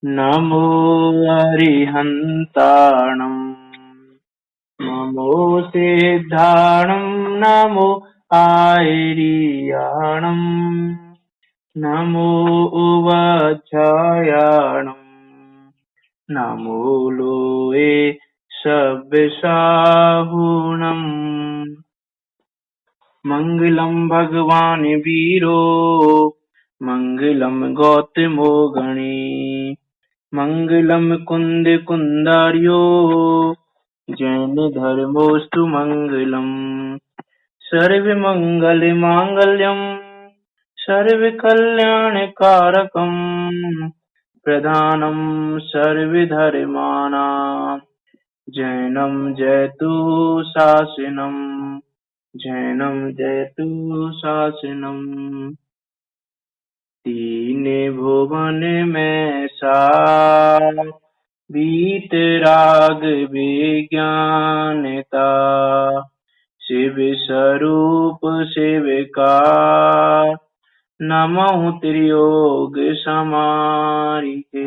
नमो अरिहन्ताणम् नमो सिद्धाणम् नमो आयर्याणम् नमो उवाचायाणम् नमो लोये सव्यसाहुणम् मङ्गलं भगवान् वीरो मङ्गलं गौतमो गणी मङ्गलं कुन्दार्यो जैनधर्मोऽस्तु मङ्गलम् सर्वमङ्गलमाङ्गल्यम् सर्वकल्याणकारकम् प्रधानं सर्वधर्माणां जैनं जयतु शासनम् जैनं जयतु शासनम् तीन भुवन में वीतराग विज्ञानता शिव स्वरूप शिव का नमः त्रियोग समारिके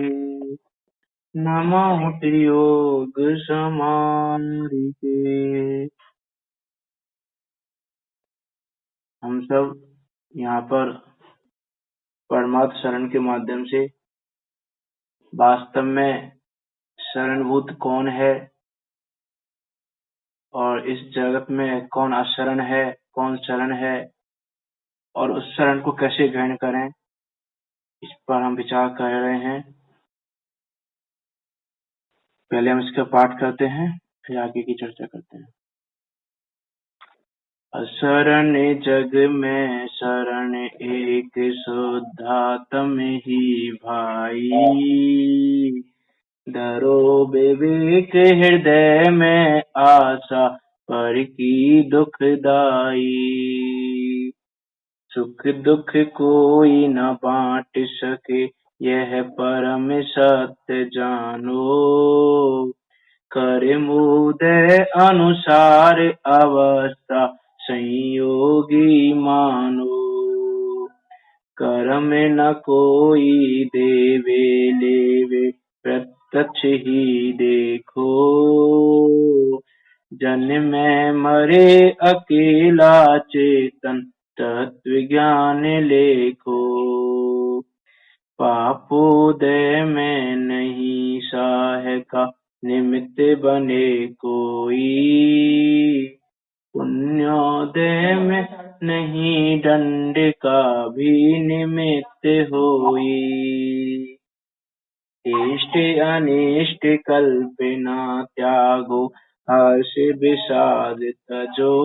नमः त्रियोग समारिके। हम सब यहाँ पर परमात्म शरण के माध्यम से वास्तव में शरणभूत कौन है और इस जगत में कौन अशरण है, कौन शरण है और उस शरण को कैसे ग्रहण करें, इस पर हम विचार कर रहे हैं। पहले हम इसका पाठ करते हैं, फिर आगे की चर्चा करते हैं। अशरण जग में शरण एक शुद्धात्म ही भाई, डरो विवेक हृदय में आशा पर की दुखदाई। सुख दुख कोई न बांट सके यह परम सत्य जानो, कर मुदय अनुसार अवस्था संयोगी मानो। कर्म न कोई देवे लेवे प्रत्यक्ष ही देखो, जन्म में मरे अकेला चेतन तत्व ज्ञान लेखो। पापोदय में नहीं साह का निमित्त बने कोई, पुण्योदय में नहीं दंड का भी निमित्त होई। इष्ट अनिष्ट कल्पना त्यागो हर्ष विषाद तजो,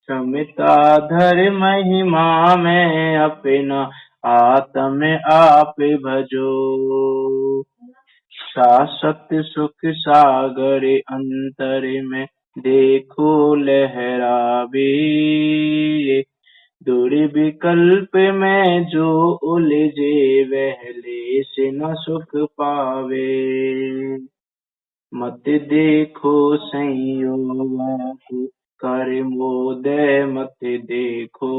समता धर्म महिमा में अपना आत्म आप भजो। शाश्वत सुख सागर अंतर में देखो लहरावे, दुर्विकल्प में जो उलझे वह लेस न सुख पावे। मत देखो संयोगों को कर्मोदय मत देखो,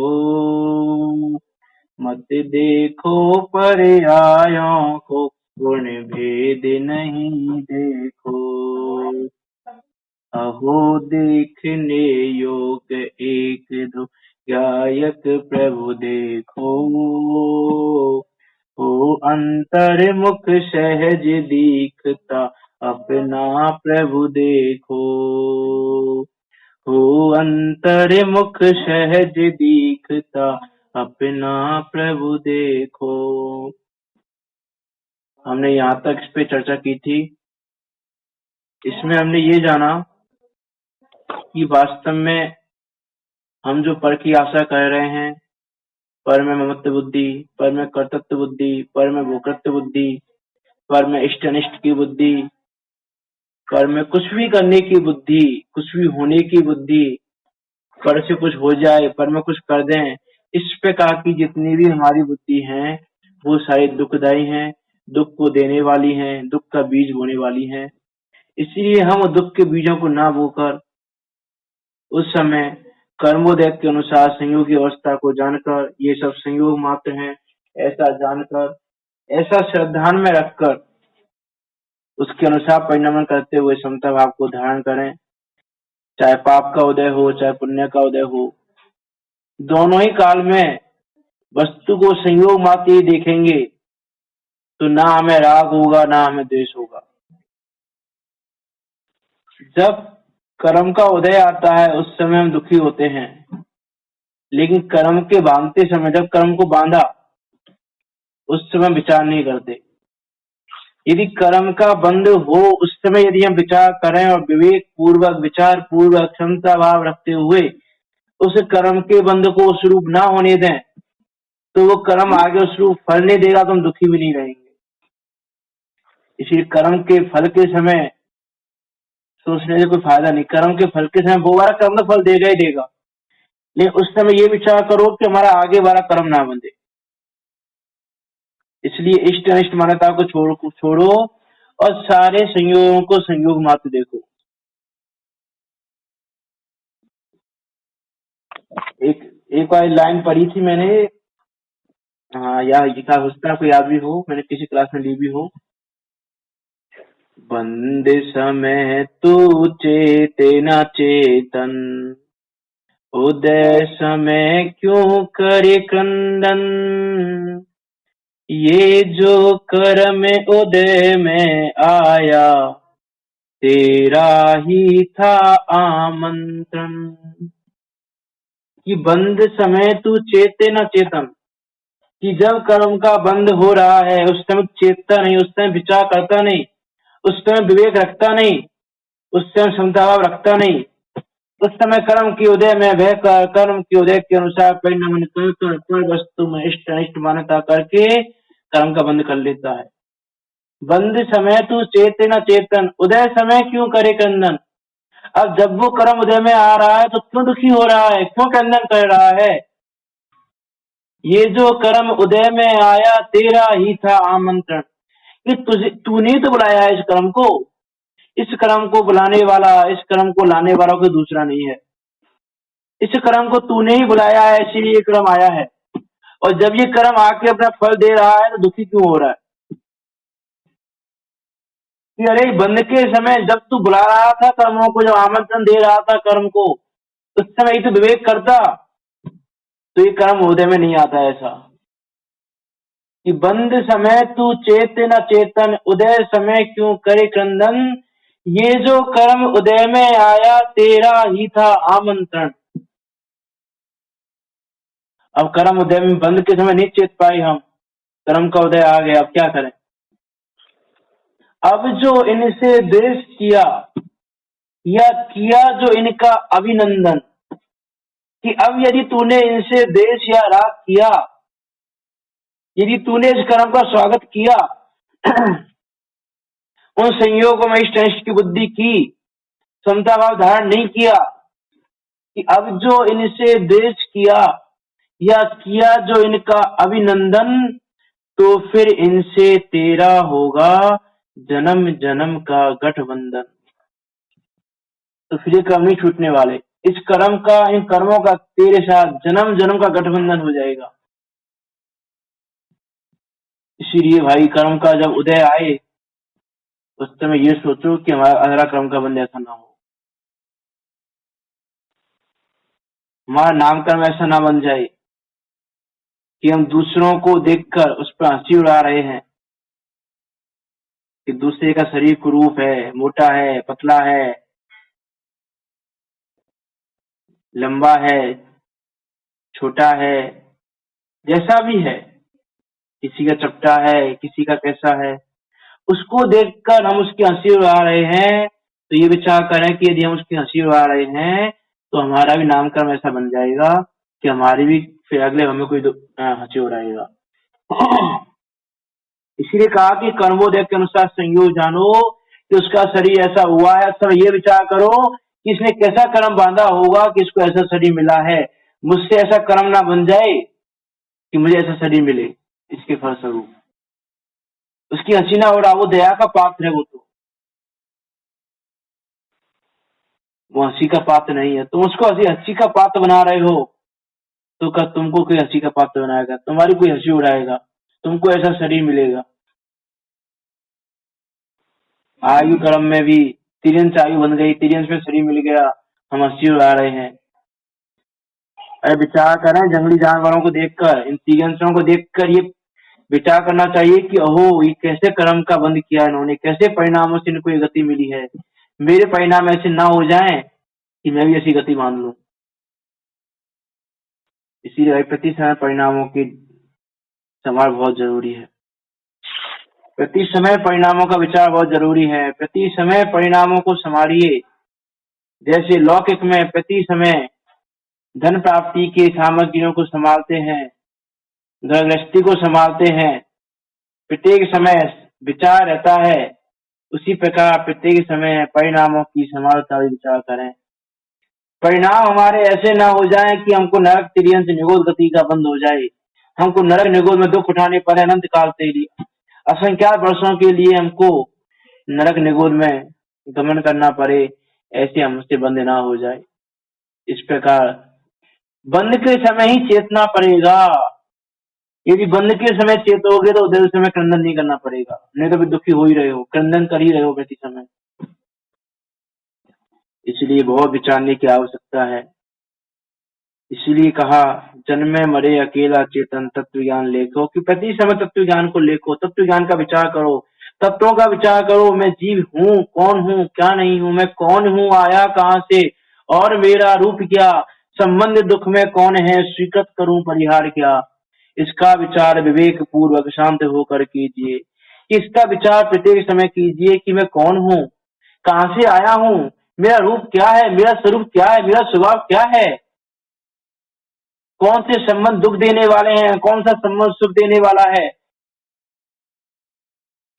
मत देखो पर्यायों को गुण भेद नहीं देखो। अहो देखने योग एक दो गायक प्रभु देखो, हो अंतर्मुख सहज दीखता अपना प्रभु देखो। हो अंतर्मुख सहज दीखता अपना प्रभु देखो। हमने यहाँ तक इस पे चर्चा की थी। इसमें हमने ये जाना कि वास्तव में हम जो पर की आशा कर रहे हैं, पर में ममत्व बुद्धि, पर में कर्तृत्व बुद्धि, पर में भोक्तृत्व बुद्धि, पर में इष्ट अनिष्ट की बुद्धि, पर में कुछ भी करने की बुद्धि, कुछ भी होने की बुद्धि, पर से कुछ हो जाए, पर में कुछ कर दें, इस प्रकार की जितनी भी हमारी बुद्धि हैं वो सारी दुखदायी हैं, दुख को देने वाली हैं, दुख का बीज बोने वाली हैं। इसलिए हम दुख के बीजों को ना बोकर उस समय कर्मोदय के अनुसार संयोग की अवस्था को जानकर, ये सब संयोग मात्र हैं ऐसा जानकर ऐसा श्रद्धान में रखकर उसके अनुसार परिणमन करते हुए समता भाव को धारण करें। चाहे पाप का उदय हो चाहे पुण्य का उदय हो, दोनों ही काल में वस्तु को संयोग मात्र ही देखेंगे तो ना हमें राग होगा ना हमें द्वेष होगा। जब कर्म का उदय आता है उस समय हम दुखी होते हैं, लेकिन कर्म के बांधते समय, जब कर्म को बांधा उस समय विचार नहीं करते। यदि कर्म का बंध हो उस समय यदि हम विचार करें और विवेक पूर्वक विचार पूर्वक क्षमता भाव रखते हुए उस कर्म के बंध को उस रूप ना होने दें, तो वो कर्म आगे उस रूप फल नहीं देगा तो हम दुखी भी नहीं रहेंगे। इसलिए कर्म के फल के समय सोचने से कोई फायदा नहीं। कर्म के फल के समय वो वाला कर्म तो फल देगा ही देगा, लेकिन उस समय ये विचार करो कि हमारा आगे वाला कर्म ना बंधे। इसलिए इष्ट अनिष्ट मान्यता को छोड़ो और सारे संयोगों को संयोग मात्र देखो। एक बार लाइन पढ़ी थी मैंने, हाँ या लिखा हो सकता है आपको याद भी हो, मैंने किसी क्लास में ली भी हो। बंद समय तू चेतना चेतन, उदय समय क्यों करे क्रंदन। ये जो कर्म उदय में आया तेरा ही था आमंत्रण। कि बंद समय तू चेते न चेतन, कि जब कर्म का बंद हो रहा है उस समय चेतता नहीं, उस समय विचार करता नहीं, उस समय विवेक रखता नहीं, उस समय क्षमता भाव रखता नहीं। उस समय कर्म के उदय में वह कर्म के उदय के अनुसार परिणमन कर पर वस्तु में इष्ट अनिष्ट मान्यता करके कर्म का बंद कर लेता है। बंद समय तू चेते न चेतन, उदय समय क्यों करे क्रंदन। अब जब वो कर्म उदय में आ रहा है तो क्यों दुखी हो रहा है, क्यों क्रंदन कर रहा है। ये जो कर्म उदय में आया तेरा ही था आमंत्रण, कि तुझे तूने तो बुलाया है इस कर्म को। इस कर्म को बुलाने वाला, इस कर्म को लाने वाला कोई दूसरा नहीं है। इस कर्म को तूने ही बुलाया है, इसीलिए ये कर्म आया है। और जब ये कर्म आके अपना फल दे रहा है तो दुखी क्यों हो रहा है कि अरे बंद के समय जब तू बुला रहा था कर्मों को, जब आमंत्रण दे रहा था कर्म को, उस समय ही तो विवेक करता तो ये कर्म उदय में नहीं आता। ऐसा कि बंद समय तू चेतन चेतन, उदय समय क्यों करे क्रंदन। ये जो कर्म उदय में आया तेरा ही था आमंत्रण। अब कर्म उदय में बंद के समय नहीं चेत पाए हम, कर्म का उदय आ गया, अब क्या करें। अब जो इनसे द्वेष किया या किया जो इनका अभिनंदन, कि अब यदि तूने इनसे द्वेष या राग किया, यदि तूने इस कर्म का स्वागत किया उन संयोगों में इष्ट अनिष्ट की बुद्धि की, समता भाव धारण नहीं किया, कि अब जो इनसे द्वेष किया या किया जो इनका अभिनंदन, तो फिर इनसे तेरा होगा जन्म जन्म का गठबंधन। तो फिर ये कर्म नहीं छूटने वाले, इस कर्म का, इन कर्मों का तेरे साथ जन्म जन्म का गठबंधन हो जाएगा। इसीलिए भाई कर्म का जब उदय आए उस समय ये सोचो कि हमारा अगला कर्म का बंध ऐसा ना हो, हमारा नामकर्म ऐसा ना बन जाए कि हम दूसरों को देखकर उस पर हंसी उड़ा रहे हैं कि दूसरे का शरीर कुरूप है, मोटा है, पतला है, लंबा है, छोटा है, जैसा भी है, किसी का चपटा है, किसी का कैसा है, उसको देखकर हम उसकी हंसी उड़ा रहे हैं। तो ये विचार करें कि यदि हम उसकी हंसी उड़ा रहे हैं तो हमारा भी नामकर्म ऐसा बन जाएगा कि हमारी भी फिर अगले हमें कोई हंसी उड़ाएगा। इसीलिए कहा कि कर्मोदय के अनुसार संयोग जानो कि उसका शरीर ऐसा हुआ है। सब ये विचार करो कि इसने कैसा कर्म बांधा होगा कि इसको ऐसा शरीर मिला है। मुझसे ऐसा कर्म ना बन जाए कि मुझे ऐसा शरीर मिले, इसके फलस्वरूप उसकी हंसी ना उड़ा, वो दया का पात्र है। वो हंसी का पात्र नहीं है। तुम उसको हंसी का पात्र बना रहे हो तो क्या तुमको कोई हंसी का पात्र बनाएगा, तुम्हारी कोई हंसी उड़ाएगा। तुमको ऐसा शरीर मिलेगा। आयु क्रम में भी तिर्यंस आयु बन गई, तिर्यंस में शरीर मिल गया, हम हंसी उड़ा रहे हैं। अरे विचार करें, जंगली जानवरों को देखकर, इन तिर्यंसों को देखकर ये विचार करना चाहिए कि अहो, ये कैसे कर्म का बंध किया इन्होंने, कैसे परिणामों से इनको ये गति मिली है। मेरे परिणाम ऐसे ना हो जाएं कि मैं भी ऐसी गति मान लूं। इसीलिए प्रति समय परिणामों की संभाल बहुत जरूरी है। प्रति समय परिणामों का विचार बहुत जरूरी है। प्रति समय परिणामों को संभालिए। जैसे लौकिक में प्रति समय धन प्राप्ति की सामग्रियों को संभालते हैं, घर गृहस्थी को संभालते हैं, प्रत्येक समय विचार रहता है, उसी प्रकार प्रत्येक समय परिणामों की संभाल का भी विचार करें। परिणाम हमारे ऐसे ना हो जाए कि हमको नरक तिर्यंस निगोद गति का बंद हो जाए, हमको नरक निगोद में दुख उठाने पड़े अनंत काल के लिए, असंख्यात वर्षों के लिए हमको नरक निगोद में गमन करना पड़े, ऐसे हमसे बंद ना हो जाए। इस प्रकार बंद के समय ही चेतना पड़ेगा। यदि बंद के समय चेतोगे तो उधर समय क्रंदन नहीं करना पड़ेगा, नहीं तो भी दुखी हो ही रहे हो, क्रंदन कर ही रहे हो प्रति समय। इसलिए बहुत विचारने की आवश्यकता है। इसलिए कहा जन्मे मरे अकेला चेतन तत्व ज्ञान लेखो, कि प्रति समय तत्व ज्ञान को लेखो, तत्व ज्ञान का विचार करो, तत्वों का विचार करो। मैं जीव हूँ, कौन हूँ, क्या नहीं हूँ, मैं कौन हूँ, आया कहाँ से और मेरा रूप क्या, संबंध दुख में कौन है, स्वीकृत करूं परिहार क्या। इसका विचार विवेक पूर्वक शांत होकर कीजिए। इसका विचार प्रत्येक समय कीजिए कि मैं कौन हूँ, कहाँ से आया हूँ, मेरा रूप क्या है, मेरा स्वरूप क्या है, मेरा स्वभाव क्या है, कौन से संबंध दुख देने वाले हैं, कौन सा संबंध सुख देने वाला है,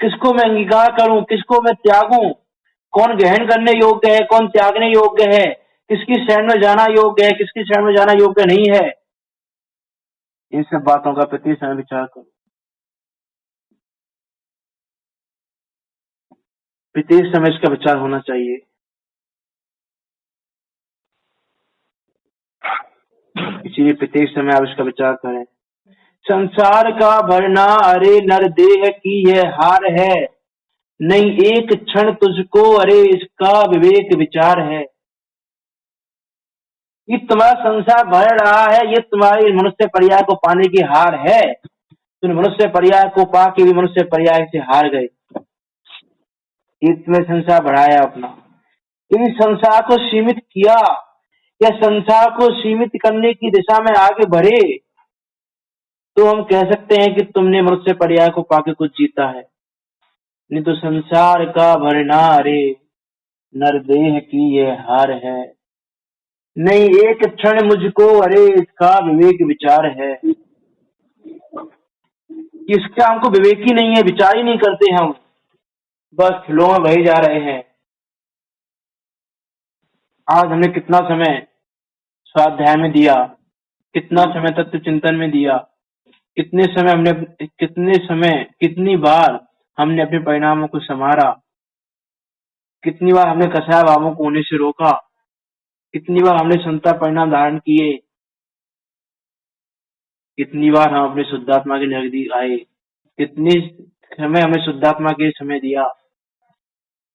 किसको मैं अंगीकार करूं, किसको मैं त्यागूं, कौन ग्रहण करने योग्य है, कौन त्यागने योग्य है, किसकी शरण में जाना योग्य है, किसकी शरण में जाना योग्य नहीं है। इन सब बातों का प्रति समय विचार करो। प्रत्येक समय इसका विचार होना चाहिए। इसीलिए प्रत्येक समय आप इसका विचार करें। संसार का भरना अरे नर देह की यह हार है, नहीं एक क्षण तुझको अरे इसका विवेक विचार है। ये तुम्हारा संसार भर रहा है, ये तुम्हारी मनुष्य पर्याय को पाने की हार है। तुम मनुष्य पर्याय को पा के भी मनुष्य पर्याय से हार गए। तुम्हें संसार बढ़ाया अपना, यदि संसार को सीमित किया या संसार को सीमित करने की दिशा में आगे बढ़े तो हम कह सकते हैं कि तुमने मनुष्य पर्याय को पाके कुछ जीता है। नहीं तो संसार का भरना अरे नर देह की ये हार है, नहीं एक क्षण मुझको अरे इसका विवेक विचार है। इसका हमको विवेक ही नहीं है, विचार ही नहीं करते हम, बस फ्लो में बहे जा रहे हैं। आज हमने कितना समय स्वाध्याय में दिया, कितना समय तत्व चिंतन में दिया, कितनी बार हमने अपने परिणामों को संवारा, कितनी बार हमने कसाय भावों को होने से रोका, कितनी बार हमने संता परिणाम धारण किए, कितनी बार हम अपने शुद्धात्मा के नजदीक आए, कितनी समय हमें शुद्धात्मा के समय दिया,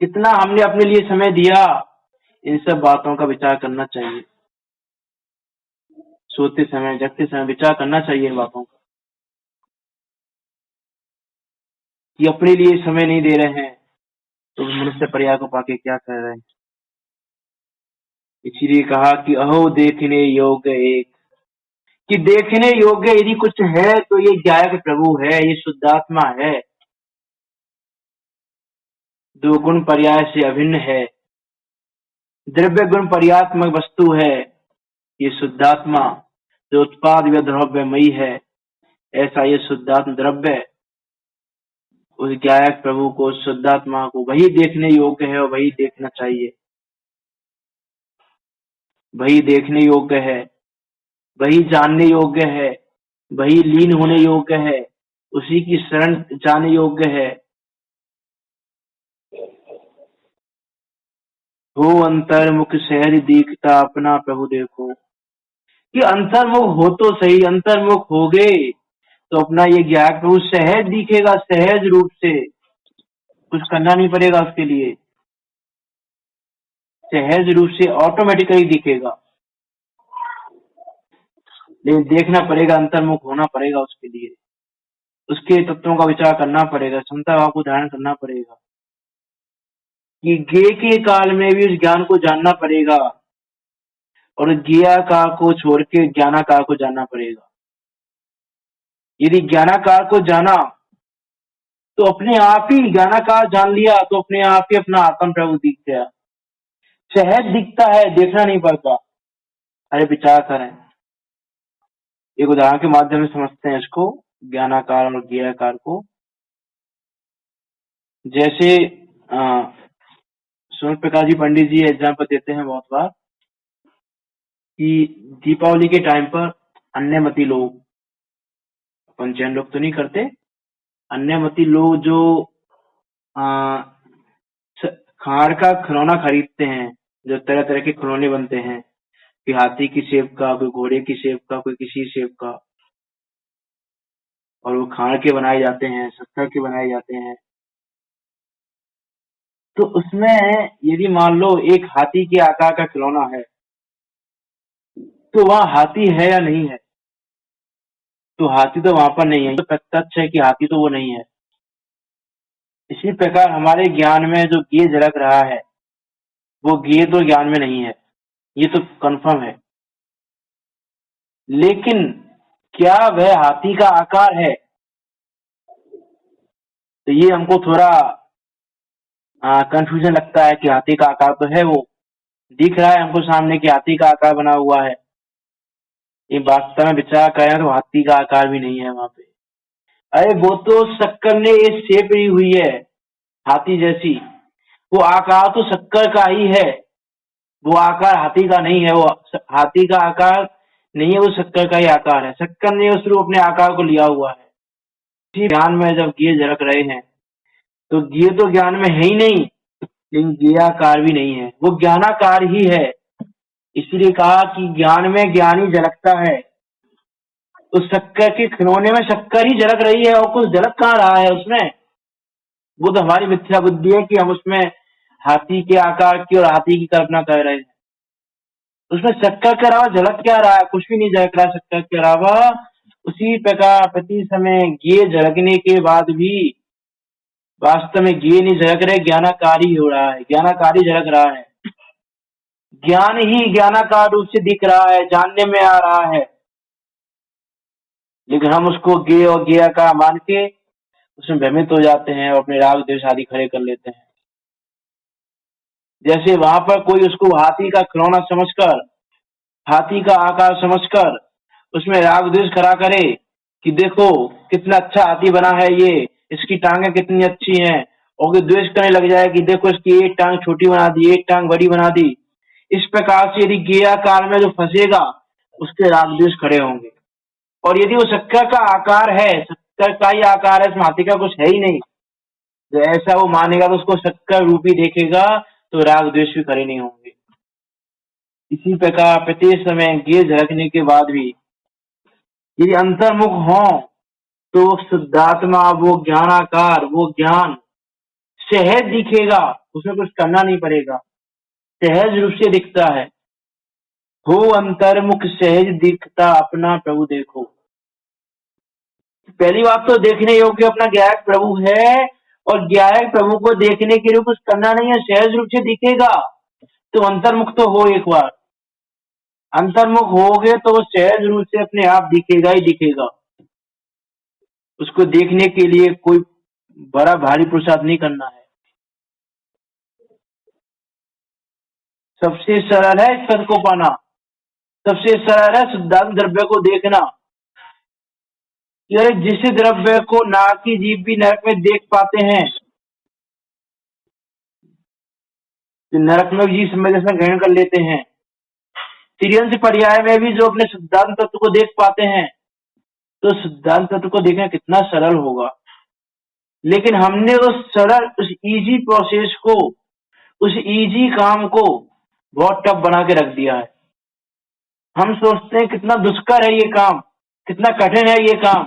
कितना हमने अपने लिए समय दिया। इन सब बातों का विचार करना चाहिए। सोते समय जगते समय विचार करना चाहिए इन बातों का, कि अपने लिए समय नहीं दे रहे हैं तो मनुष्य पर्याय को पाके क्या कर रहे हैं। इसीलिए कहा कि अहो देखने योग्य एक, कि देखने योग्य यदि कुछ है तो ये गायक प्रभु है, ये शुद्धात्मा है, दो गुण पर्याय से अभिन्न है, द्रव्य गुण पर्यात्मक वस्तु है। ये शुद्धात्मा जो उत्पाद व द्रव्यमयी है, ऐसा ये शुद्धात्मा द्रव्य उस गायक प्रभु को, शुद्धात्मा को वही देखने योग्य है और वही देखना चाहिए, वही देखने योग्य है, वही जानने योग्य है, वही लीन होने योग्य है, उसी की शरण जाने योग्य है। हो अंतर्मुख सहज दीखता अपना प्रभु देखो, कि अंतर्मुख हो तो सही, अंतर्मुख हो गए तो अपना ये ज्ञायक प्रभु सहज दिखेगा, सहज रूप से, कुछ करना नहीं पड़ेगा उसके लिए, सहज रूप से ऑटोमेटिकली दिखेगा। लेकिन देखना पड़ेगा, अंतर्मुख होना पड़ेगा उसके लिए, उसके तत्वों का विचार करना पड़ेगा, क्षमता भाव को धारण करना पड़ेगा कि ज्ञेय के काल में भी उस ज्ञान को जानना पड़ेगा और ज्ञेयाकार को छोड़ के ज्ञानाकार को जानना पड़ेगा। यदि ज्ञानाकार को जाना तो अपने आप ही, ज्ञानाकार जान लिया तो अपने आप ही अपना आत्म प्रभु दिख गया, सहज दिखता है, देखना नहीं पड़ता। अरे विचार करें, एक उदाहरण के माध्यम से समझते हैं इसको, ज्ञानाकार और ज्ञेयाकार को। जैसे सूर्य प्रकाश जी पंडित जी एग्जाम्पल देते हैं बहुत बार कि दीपावली के टाइम पर अन्यमती लोग, अपन जैन लोग तो नहीं करते, अन्यमती लोग जो खाड़ का खिलौना खरीदते हैं, जो तरह तरह के खिलौने बनते हैं, कि हाथी की शेप का, कोई घोड़े की शेप का, कोई किसी शेप का, और वो खाड़ के बनाए जाते हैं, शक्कर के बनाए जाते हैं। तो उसमें यदि मान लो एक हाथी के आकार का खिलौना है, तो वहाँ हाथी है या नहीं है? तो हाथी तो वहां पर नहीं है, तो प्रत्यक्ष है कि हाथी तो वो नहीं है। इसी प्रकार हमारे ज्ञान में जो ज्ञेय झलक रहा है, वो ज्ञेय तो ज्ञान में नहीं है, ये तो कंफर्म है। लेकिन क्या वह हाथी का आकार है? तो ये हमको थोड़ा कंफ्यूजन लगता है कि हाथी का आकार तो है, वो दिख रहा है हमको सामने कि हाथी का आकार बना हुआ है। ये वास्तव में विचार करें तो हाथी का आकार भी नहीं है वहां पे। अरे वो तो शक्कर ने एक शेप ली हुई है हाथी जैसी, वो आकार तो शक्कर का ही है, वो आकार हाथी का नहीं है, वो हाथी का आकार नहीं है, वो शक्कर का ही आकार है। शक्कर ने उस रूप अपने आकार को लिया हुआ है। ज्ञान में जब ज्ञेय झलक रहे हैं तो ज्ञेय तो ज्ञान में है ही नहीं, लेकिन ज्ञेयाकार भी नहीं है, वो ज्ञानाकार ही है। इसलिए कहा कि ज्ञान में ज्ञान ही झलकता है। तो शक्कर के खिलौने में शक्कर ही झलक रही है और कुछ झलक कहाँ रहा है उसमें। वो तो हमारी मिथ्या बुद्धि है कि हम उसमें हाथी के आकार की और हाथी की कल्पना कर रहे हैं। उसमें शक्कर के अलावा झलक क्या रहा है? कुछ भी नहीं झलक रहा शक्कर के अलावा। उसी प्रकार प्रति समय ज्ञेय झलकने के बाद भी वास्तव में ज्ञेय नहीं झलक रहे, ज्ञानाकारी हो रहा है, ज्ञानाकारी झलक रहा है। ज्ञान ही ज्ञानाकार रूप से दिख रहा है, जानने में आ रहा है, लेकिन हम उसको ज्ञेय और ज्ञेयाकार मान के उसमें भ्रमित हो जाते हैं और अपने राग द्वेष आदि खड़े कर लेते हैं। जैसे वहां पर कोई उसको हाथी का खिलौना समझकर, हाथी का आकार समझकर उसमें राग द्वेष खड़ा करे कि देखो कितना अच्छा हाथी बना है ये, इसकी टांगे कितनी अच्छी हैं, और द्वेष करने लग जाए कि देखो इसकी एक टांग छोटी बना दी, एक टांग बड़ी बना दी। इस प्रकार से यदि ज्ञेयाकार में जो फंसेगा उसके राग द्वेष खड़े होंगे। और यदि वो शक्कर का आकार है, शक्कर का ही आकार है, इसमें हाथी का कुछ है ही नहीं, तो ऐसा वो मानेगा तो उसको शक्कर रूपी देखेगा, तो राग द्वेष भी खड़े नहीं होंगे। इसी प्रकार प्रत्येक समय ज्ञेय झलकने के बाद भी यदि अंतर्मुख हो तो शुद्धात्मा, वो ज्ञानाकार, वो ज्ञान सहज दिखेगा, उसमें कुछ करना नहीं पड़ेगा, सहज रूप से दिखता है। हो अंतर्मुख सहज दिखता अपना प्रभु देखो। पहली बात तो देखने योग्य अपना ज्ञायक प्रभु है, और ज्ञायक प्रभु को देखने के लिए कुछ करना नहीं है, सहज रूप से दिखेगा। तो अंतर्मुख तो हो, एक बार अंतर्मुख होगे तो वो सहज रूप से अपने आप दिखेगा ही दिखेगा। उसको देखने के लिए कोई बड़ा भारी पुरुषार्थ नहीं करना है। सबसे सरल है इस पद को पाना, सबसे सरल है शुद्धात्म द्रव्य को देखना। यार जिस द्रव्य को नाक की जीभ भी नरक में देख पाते हैं, तो नरक में जी समय ग्रहण कर लेते हैं, तिर्यंश पर्याय में भी जो अपने शुद्धात्म तत्व को देख पाते हैं, तो शुद्धात्म तत्व को देखना कितना सरल होगा। लेकिन हमने उस सरल, उस इजी प्रोसेस को, उस इजी काम को बहुत टफ बना के रख दिया है। हम सोचते हैं कितना दुष्कर है ये काम, कितना कठिन है ये काम,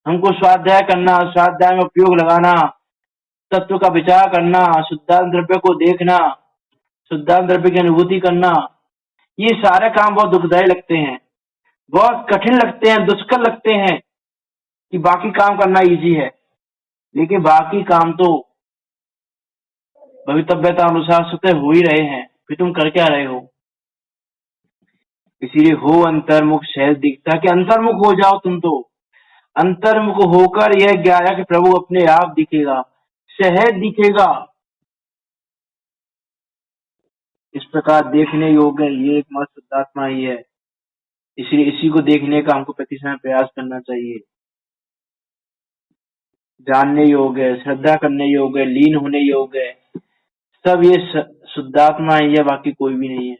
हमको स्वाध्याय करना, स्वाध्याय में उपयोग लगाना, तत्व का विचार करना, शुद्धांत द्रव्य को देखना, शुद्धांत द्रव्य की अनुभूति करना, ये सारे काम बहुत दुखदायी लगते हैं, बहुत कठिन लगते हैं, दुष्कर लगते हैं कि बाकी काम करना इजी है, लेकिन बाकी काम तो भवितव्यता अनुसार स्वतः हो ही रहे हैं, फिर तुम कर क्या रहे हो। इसीलिए हो अंतर्मुख सहज दिखता, कि अंतर्मुख हो जाओ तुम तो, अंतर्मुख होकर यह ज्ञाया कि प्रभु अपने आप दिखेगा, सहज दिखेगा। इस प्रकार देखने योग्य ये एकमात्र शुद्धात्मा ही है, इसलिए इसी को देखने का हमको प्रति समय प्रयास करना चाहिए। जानने योग्य, श्रद्धा करने योग्य, लीन होने योग्य, सब ये शुद्धात्मा ही है, बाकी कोई भी नहीं है।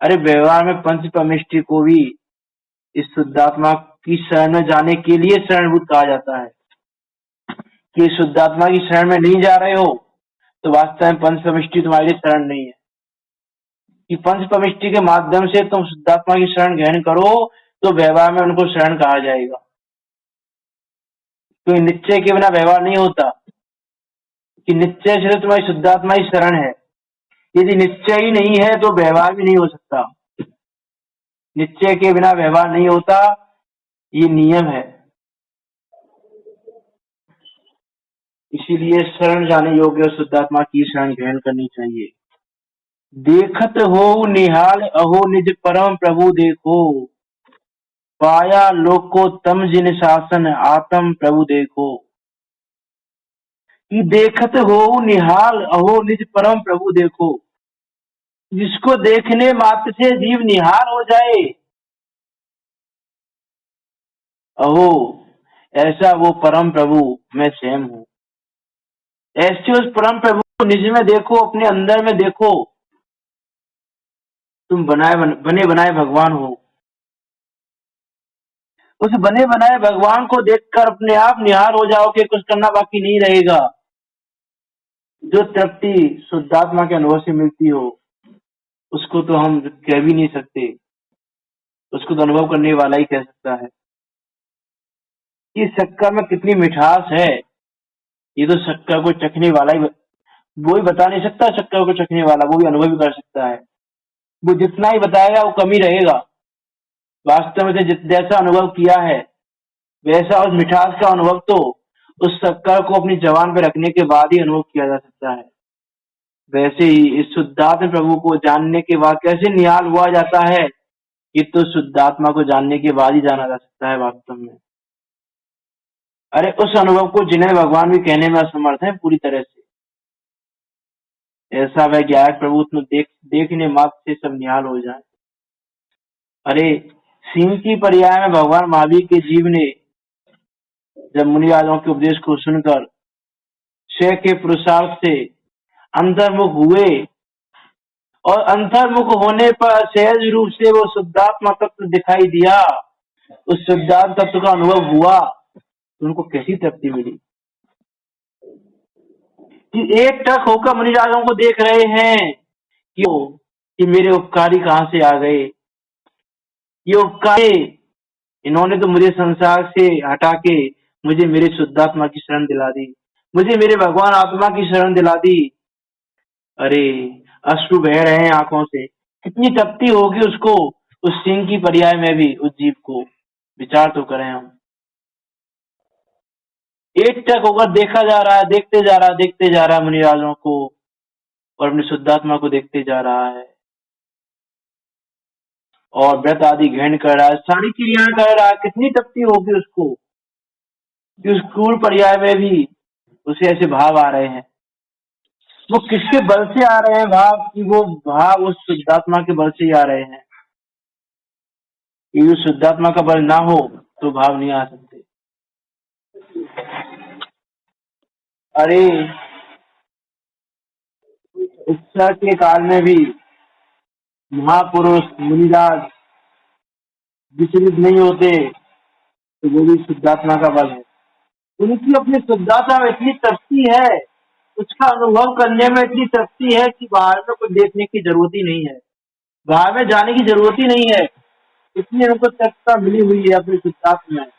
अरे व्यवहार में पंच परमेष्टि को भी इस शुद्धात्मा की शरण में जाने के लिए शरणभूत कहा जाता है, कि शुद्धात्मा की शरण में नहीं जा रहे हो तो वास्तव में पंच परमेष्टि तुम्हारे लिए शरण नहीं है। कि पंच परमेष्टि के माध्यम से तुम शुद्धात्मा की शरण ग्रहण करो तो व्यवहार में उनको शरण कहा जाएगा, तो निश्चय के बिना व्यवहार नहीं होता, कि निश्चय से तुम्हारी शुद्धात्मा ही शरण है। यदि निश्चय ही नहीं है तो व्यवहार भी नहीं हो सकता, निश्चय के बिना व्यवहार नहीं होता, ये नियम है। इसीलिए शरण जाने योग्य शुद्धात्मा की शरण ग्रहण करनी चाहिए। देखत हो निहाल अहो निज परम प्रभु देखो, पाया लोकोत्तम जिन शासन आत्म प्रभु देखो। कि देखत हो निहाल अहो निज परम प्रभु देखो, जिसको देखने मात्र से जीव निहाल हो जाए, अहो ऐसा वो परम प्रभु मैं स्वयं हूँ। ऐसे उस परम प्रभु को निज में देखो, अपने अंदर में देखो, तुम बने बनाए भगवान हो। उस बने बनाए भगवान को देखकर अपने आप निहाल हो जाओगे, कुछ करना बाकी नहीं रहेगा। जो तृप्ति शुद्धात्मा के अनुभव से मिलती हो उसको तो हम कह भी नहीं सकते, उसको तो अनुभव करने वाला ही कह सकता है। कि शक्कर में कितनी मिठास है, ये तो शक्कर को चखने वाला ही वो ही बता नहीं सकता, शक्कर को चखने वाला वो भी अनुभव भी कर सकता है। वो जितना ही बताएगा वो कम ही रहेगा, वास्तव में जैसा अनुभव किया है वैसा उस मिठास का अनुभव तो उस शक्कर को अपनी जबान पे रखने के बाद ही अनुभव किया जा सकता है। वैसे ही इस शुद्धात्मा प्रभु को जानने के बाद कैसे निहाल हुआ जाता है, ये तो शुद्धात्मा को जानने के बाद ही जाना जा सकता है वास्तव में। अरे उस अनुभव को जिन्हें भगवान भी कहने में असमर्थ है पूरी तरह से, ऐसा वह ज्ञायक प्रभु देखने मात्र से सब निहाल हो जाए। अरे सिंह की पर्याय में भगवान महावीर के जीव ने जब मुनिराजों के उपदेश को सुनकर स्वयं के पुरुषार्थ से अंतर्मुख हुए और अंतर्मुख होने पर सहज रूप से वो शुद्धात्मा तत्व दिखाई दिया, उस शुद्धात्मा तत्व का अनुभव हुआ, तो उनको कैसी तृप्ति मिली कि एक टक होकर मुनिराजों को देख रहे हैं कि मेरे उपकारी कहाँ से आ गए, ये उपकारी इन्होंने तो मुझे संसार से हटा के मुझे मेरे शुद्धात्मा की शरण दिला दी, मुझे मेरे भगवान आत्मा की शरण दिला दी। अरे अश्रु बह रहे हैं आंखों से, कितनी तृप्ति होगी उसको, उस सिंह की पर्याय में भी उस जीव को। विचार तो करें हम, एक टक होकर देखा जा रहा है, देखते जा रहा है मुनिराजों को और अपनी शुद्धात्मा को देखते जा रहा है और व्रत आदि ग्रहण कर रहा है, सारी क्रियाएं कर रहा है। कितनी तृप्ति होगी उसको कि उस क्रूर पर्याय में भी उसे ऐसे भाव आ रहे हैं। वो किसके बल से आ रहे हैं भाव, कि वो भाव उस शुद्धात्मा के बल से ही आ रहे हैं। कि शुद्धात्मा का बल ना हो तो भाव नहीं आ सकते। अरे इच्छा के काल में भी महापुरुष मुनिराज विचलित नहीं होते, तो वो भी शुद्धात्मा का बल है। उनकी अपनी शुद्धात्मा में इतनी तृप्ति है, उसका अनुभव करने में इतनी तृप्ति है कि बाहर में कुछ देखने की जरूरत ही नहीं है, बाहर में जाने की जरूरत ही नहीं है, इतनी उनको तृप्तता मिली हुई है अपनी शुद्धात्मा में।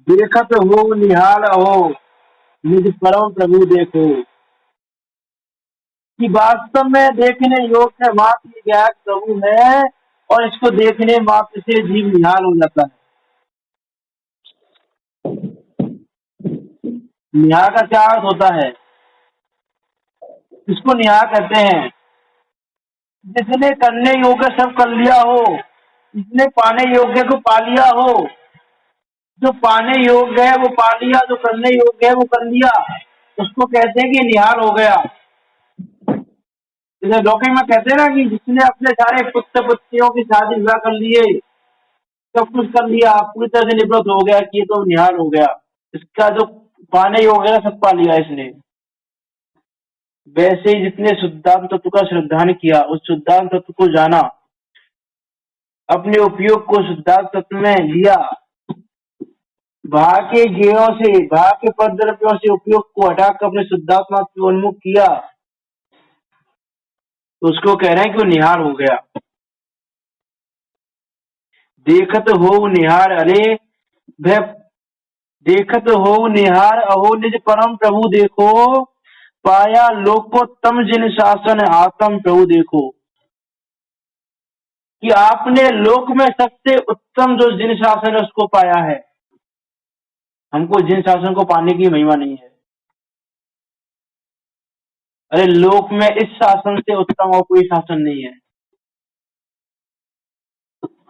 देखत हो निहाल हो निज परम प्रभु देखो। कि वास्तव में देखने योग्य मात्र ये ज्ञात प्रभु है, और इसको देखने मात्र से जीव निहाल हो जाता है। निहाल का क्या अर्थ होता है? इसको निहाल कहते हैं जिसने करने योग्य सब कर लिया हो, जिसने पाने योग्य को पा लिया हो। जो पाने योग्य है वो पा लिया, जो करने योग्य है वो कर लिया, उसको कहते हैं कि निहाल हो गया। जैसे लौकिक में कहते हैं ना कि जिसने अपने सारे पुत्र पुत्रियों की शादी विवाह कर लिए, सब कुछ कर लिया, पूरी तरह से निवृत्त हो गया कि ये तो निहाल हो गया। इसका जो पाने योग्य है सब पा लिया इसने। वैसे ही जितने शुद्धात्म तत्व का श्रद्धान किया, उस शुद्धात्म तत्व को जाना, अपने उपयोग को शुद्धात्म तत्व में लिया, भाग के ज्ञेयों से, भाग के पद द्रव्यों से उपयोग को हटाकर अपने शुद्धात्मा को उन्मुख किया, तो उसको कह रहे हैं कि वो निहार हो गया। देखत हो निहार, अरे वह देखत हो निहार अहो निज परम प्रभु देखो। पाया लोकोत्तम जिन शासन आत्म प्रभु देखो। कि आपने लोक में सबसे उत्तम जो जिन शासन है उसको पाया है। हमको जिन शासन को पाने की महिमा नहीं है। अरे लोक में इस शासन से उत्तम और कोई शासन नहीं है।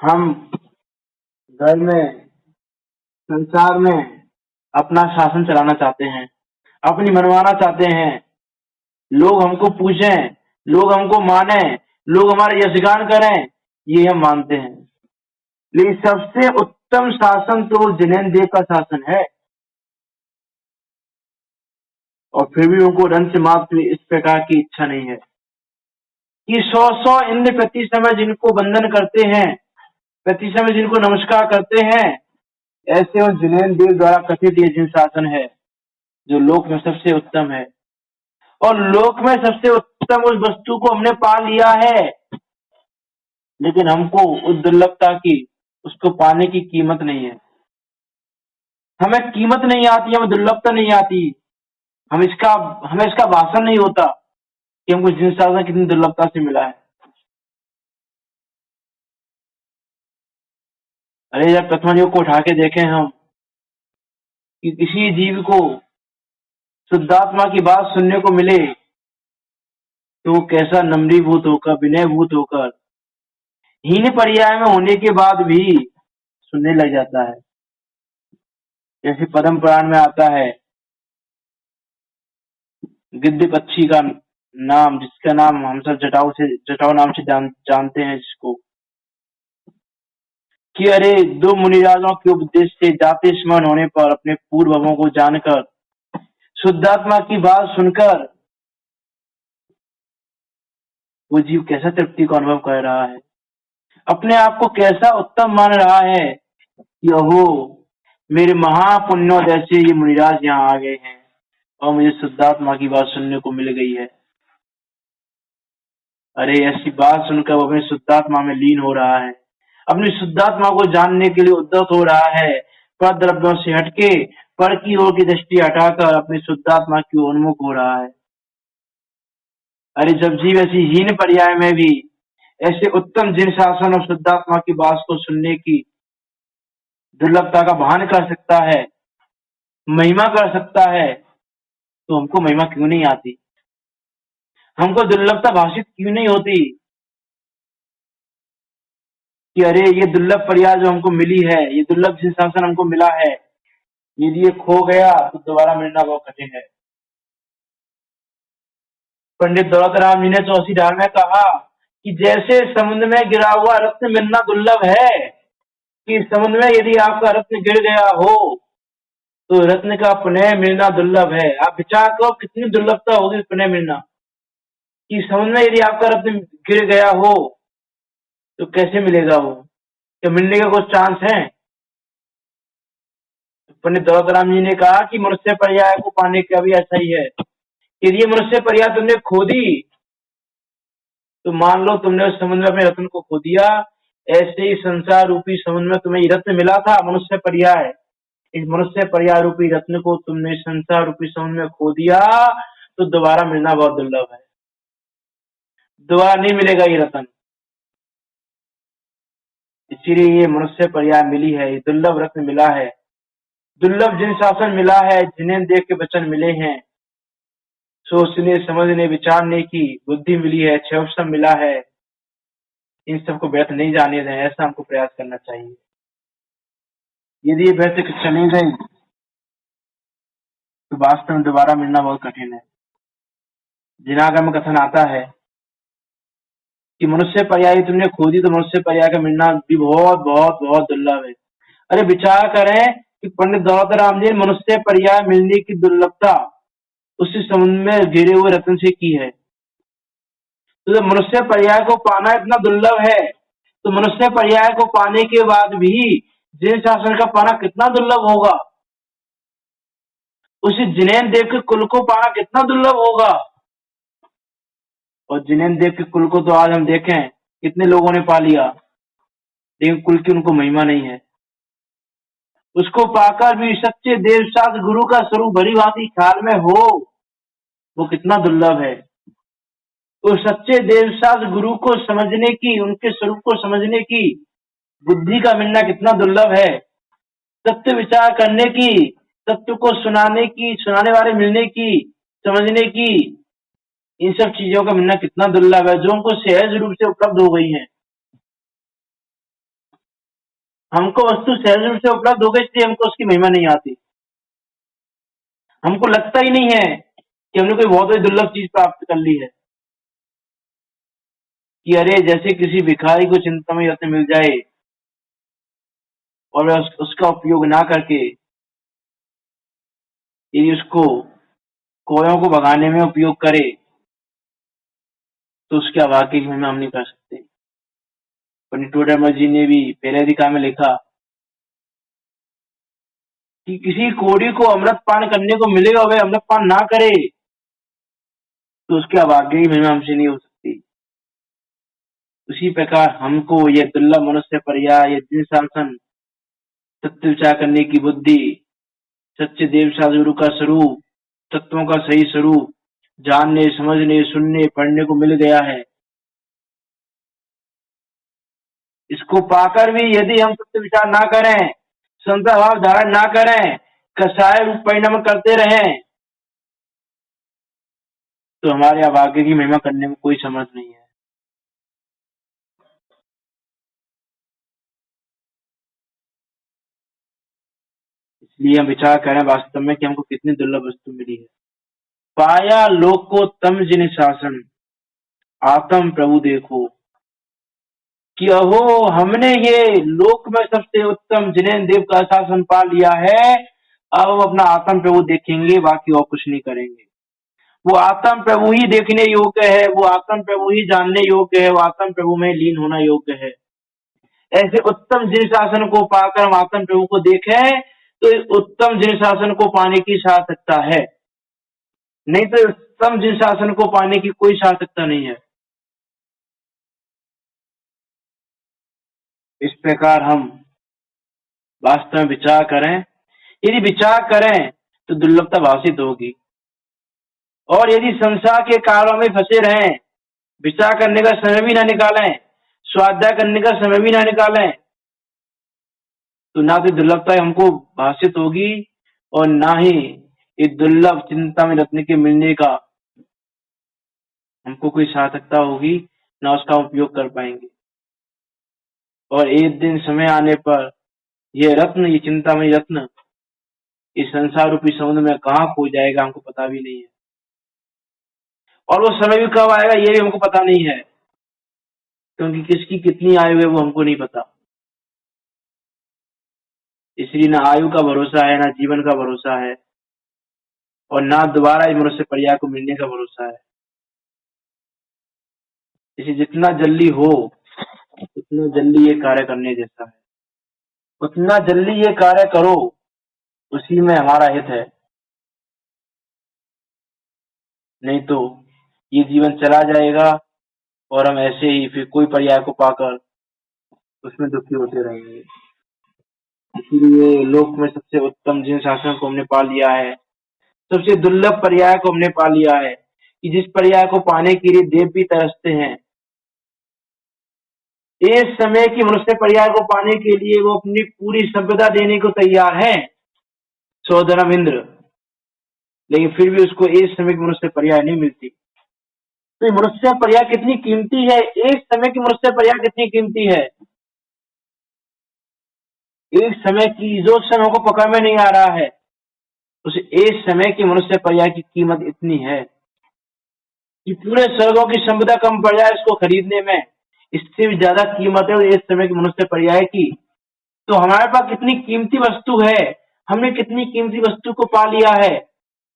हम घर में, संसार में अपना शासन चलाना चाहते हैं, अपनी मनवाना चाहते हैं, लोग हमको पूजें, लोग हमको माने, लोग हमारे यशगान करें, ये हम मानते हैं। लेकिन सबसे उत्तम शासन तो जिनेंद्र देव का शासन है। और फिर भी उनको रंच मात्र इस प्रकार की इच्छा नहीं है कि 100 इंद्र प्रति समय जिनको वंदन करते हैं, प्रति समय जिनको नमस्कार करते हैं, ऐसे उन जिनेंद्र देव द्वारा कथित ये जिन शासन है जो लोक में सबसे उत्तम है। और लोक में सबसे उत्तम उस वस्तु को हमने पा लिया है, लेकिन हमको उस दुर्लभता की, उसको पाने की कीमत नहीं है। हमें कीमत नहीं आती, हमें दुर्लभता नहीं आती, हमें इसका भाषण नहीं होता कि हमको जिन शासन कितनी दुर्लभता से मिला है। अरे जब प्रथम योग को उठा के देखें हम कि किसी जीव को शुद्धात्मा की बात सुनने को मिले, तो वो कैसा नम्रीभूत होकर, विनयभूत होकर, हीन पर्याय में होने के बाद भी सुनने लग जाता है। जैसे पद्म पुराण में आता है, गिद्ध पक्षी का नाम, जिसका नाम हम सब जटाऊ नाम से जानते हैं जिसको, कि अरे दो मुनिराजों के उपदेश से जाति स्मरण होने पर अपने पूर्वों को जानकर, शुद्धात्मा की बात सुनकर वो जीव कैसा तृप्ति का अनुभव कर रहा है, अपने आप को कैसा उत्तम मान रहा है कि अहो मेरे महापुण्योदय से ये मुनिराज यहाँ आ गए हैं और मुझे शुद्धात्मा की बात सुनने को मिल गई है। अरे ऐसी बात सुनकर वो अपने शुद्धात्मा में लीन हो रहा है, अपनी शुद्धात्मा को जानने के लिए उद्यत हो रहा है, पर द्रव्यों से हटके पर की ओर की दृष्टि हटाकर अपनी शुद्धात्मा की ओर उन्मुख हो रहा है। अरे जब जीव ऐसी हीन पर्याय में भी ऐसे उत्तम जिन शासन और शुद्धात्मा की बात को सुनने की दुर्लभता का भान कर सकता है, महिमा कर सकता है, तो हमको महिमा क्यों नहीं आती, हमको दुर्लभता भाषित क्यों नहीं होती कि अरे ये दुर्लभ पर्याय जो हमको मिली है, ये दुर्लभ जिन शासन हमको मिला है, यदि ये खो गया तो दोबारा मिलना बहुत कठिन है। पंडित दौलतराम जी ने 84 ढाल में कहा कि जैसे समुद्र में गिरा हुआ रत्न मिलना दुर्लभ है, कि समुद्र में यदि आपका रत्न गिर गया हो तो रत्न का पुनः मिलना दुर्लभ है। आप विचार करो कितनी दुर्लभता होगी पुनः मिलना, कि समुद्र में यदि आपका रत्न गिर गया हो तो कैसे मिलेगा वो, क्या मिलने का कुछ चांस है? पंडित दौलतराम जी ने कहा कि मनुष्य पर्याय को पाने का भी ऐसा ही है। यदि ये मनुष्य पर्याय तुमने खो दी तो मान लो तुमने उस समुद्र में अपने रत्न को खो दिया, ऐसे ही संसार रूपी समुद्र में तुम्हें रत्न मिला था मनुष्य पर्याय, इस मनुष्य पर्याय रूपी रत्न को तुमने संसार रूपी समुद्र में खो दिया तो दोबारा मिलना बहुत दुर्लभ है, दोबारा नहीं मिलेगा ये रत्न। इसीलिए ये मनुष्य पर्याय मिली है, ये दुर्लभ रत्न मिला है, दुर्लभ जिन शासन मिला है, जिन्हें देख के वचन मिले हैं, सोचने समझने विचारने की बुद्धि मिली है, क्षमता मिला है, इन सबको व्यर्थ नहीं जाने दें, ऐसा हमको प्रयास करना चाहिए। यदि ये व्यर्थ चले गए तो वास्तव में दोबारा मिलना बहुत कठिन है। जिनागम कथन आता है कि मनुष्य पर्याय तुमने खो दी तो मनुष्य पर्याय का मिलना भी बहुत बहुत बहुत दुर्लभ है। अरे विचार करें कि पंडित दौलत राम जी ने मनुष्य पर्याय मिलने की दुर्लभता उसी समुद्र में घिरे हुए रत्न से की है। तो जब मनुष्य पर्याय को पाना इतना दुर्लभ है तो मनुष्य पर्याय को पाने के बाद भी जिन शासन का पाना कितना दुर्लभ होगा, उसी जिनेन देव के कुल को पाना कितना दुर्लभ होगा। और जिनेन देव के कुल को तो आज हम देखें कितने लोगों ने पा लिया, लेकिन कुल की उनको महिमा नहीं है। उसको पाकर भी सच्चे देवशास्त्र गुरु का स्वरूप भली भांति ख्याल में हो, वो कितना दुर्लभ है। तो सच्चे देवशास्त्र गुरु को समझने की, उनके स्वरूप को समझने की बुद्धि का मिलना कितना दुर्लभ है। तत्व विचार करने की, तत्व को सुनाने की, सुनाने वाले मिलने की, समझने की, इन सब चीजों का मिलना कितना दुर्लभ है, जो हमको सहज रूप से उपलब्ध हो गई है। हमको वस्तु सहज रूप से उपलब्ध हो गई, इसलिए हमको उसकी महिमा नहीं आती। हमको लगता ही नहीं है कि हमने कोई बहुत बड़ी दुर्लभ चीज प्राप्त कर ली है। कि अरे जैसे किसी भिखारी को चिंतामणि रत्न मिल जाए और उसका उपयोग ना करके यदि उसको कोयों को भगाने में उपयोग करे तो उसके अभाग्य की महिमा हम नहीं कर सकते। पंडित टोडरमल जी ने भी पहले अधिकार में लिखा कि किसी कोड़ी को अमृत पान करने को मिलेगा, वह अमृत पान ना करे तो उसके अभाग्य की महिमा हमसे नहीं हो सकती। उसी प्रकार हमको यह दुर्लभ मनुष्य पर्याय, यह जिन शासन, तत्व विचार करने की बुद्धि, सच्चे देवशास्त्र गुरु का स्वरूप, तत्वों का सही स्वरूप जानने, समझने, सुनने, पढ़ने को मिल गया है। इसको पाकर भी यदि हम सत्य विचार ना करें, संता भाव धारण ना करें, कसाय रूप परिणाम करते रहें, तो हमारे अभाग्य की महिमा करने में कोई समर्थ नहीं है। इसलिए हम विचार करें वास्तव में कि हमको कितनी दुर्लभ वस्तु मिली है। पाया लोक को तम जिन शासन, आत्म प्रभु देखो। कि अहो हमने ये लोक में सबसे उत्तम जिनेन देव का शासन पा लिया है, अब हम अपना आत्म प्रभु देखेंगे, बाकी और कुछ नहीं करेंगे। वो आत्म प्रभु ही देखने योग्य है, वो आत्म प्रभु ही जानने योग्य है, वो आत्म प्रभु में लीन होना योग्य है। ऐसे उत्तम जिन शासन को पाकर हम आत्म प्रभु को देखें तो इस उत्तम जिन शासन को पाने की सार्थकता है, नहीं तो उत्तम जिन शासन को पाने की कोई सार्थकता नहीं है। इस प्रकार हम वास्तव में विचार करें, यदि विचार करें तो दुर्लभता भाषित होगी। और यदि संसार के कारणों में फंसे रहें, विचार करने का समय भी ना निकालें, स्वाध्याय करने का समय भी ना निकालें, तो ना तो दुर्लभता हमको भाषित होगी और ना ही इस दुर्लभ चिंता में रत्न के मिलने का हमको कोई सार्थकता होगी, ना उसका उपयोग कर पाएंगे। और एक दिन समय आने पर यह रत्न, ये चिंतामणि रत्न इस संसार रूपी समुद्र में कहाँ खो जाएगा हमको पता भी नहीं है। और वो समय भी कब आएगा ये भी हमको पता नहीं है, क्योंकि किसकी कितनी आयु है वो हमको नहीं पता। इसलिए ना आयु का भरोसा है, ना जीवन का भरोसा है, और ना दोबारा इस मनुष्य पर्याय को मिलने का भरोसा है। इसे जितना जल्दी हो उतना जल्दी ये कार्य करने जैसा है, उतना जल्दी ये कार्य करो, उसी में हमारा हित है। नहीं तो ये जीवन चला जाएगा और हम ऐसे ही फिर कोई पर्याय को पाकर उसमें दुखी होते रहेंगे। इसीलिए लोक में सबसे उत्तम जिन शासन को हमने पा लिया है, सबसे दुर्लभ पर्याय को हमने पा लिया है कि जिस पर्याय को पाने के लिए देव भी तरसते हैं। इस समय की मनुष्य पर्याय को पाने के लिए वो अपनी पूरी संपदा देने को तैयार है, सौधर्म इंद्र, लेकिन फिर भी उसको इस समय की मनुष्य पर्याय नहीं मिलती। तो ये मनुष्य पर्याय कितनी कीमती है, एक समय की मनुष्य पर्याय कितनी कीमती है। एक समय की जो समय हमको पकड़ में नहीं आ रहा है, उस एक समय की मनुष्य पर्याय की कीमत इतनी है कि पूरे स्वर्गों की संपदा कम पड़ जाए इसको खरीदने में, इससे भी ज्यादा कीमत है एक समय की मनुष्य पर्याय की। तो हमारे पास कितनी कीमती वस्तु है, हमने कितनी कीमती वस्तु को पा लिया है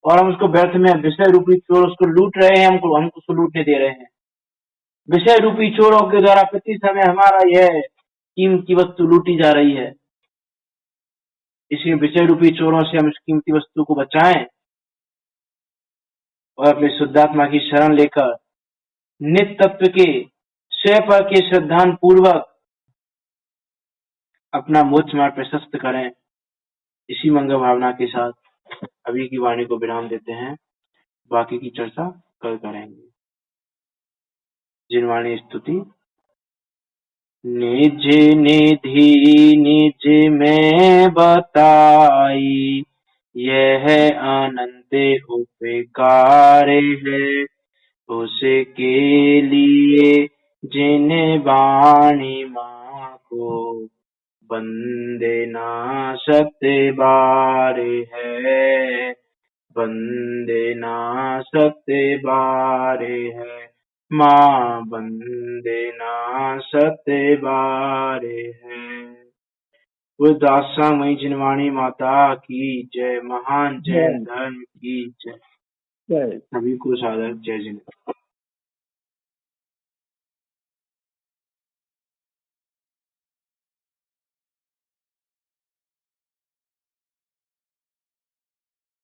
और हम उसको व्यर्थ में विषय रूपी चोर उसको लूट रहे हैं, हम उसको लूटने दे रहे हैं। विषय रूपी चोरों के द्वारा प्रति समय हमारा यह कीमती वस्तु लूटी जा रही है। इसलिए विषय रूपी चोरों से हम इस कीमती वस्तु को बचाएं और अपने शुद्धात्मा की शरण लेकर नित्य तत्व के स्वयं पर के श्रद्धान पूर्वक अपना मोक्ष मार्ग प्रशस्त करें। इसी मंगल भावना के साथ अभी की वाणी को विराम देते हैं, बाकी की चर्चा कल करेंगे। जिनवाणी स्तुति। निज निधि निज में बताई, यह अनंत उपकार है, उसके लिए जिन वाणी माँ को बंदे ना सकते बार है, बंदे ना सकते बार है, माँ बंदे ना सकते बार है। वो दासा मई जिनवाणी माता की जय, महान जैन धर्म की जय। सभी को सादर जय जिन।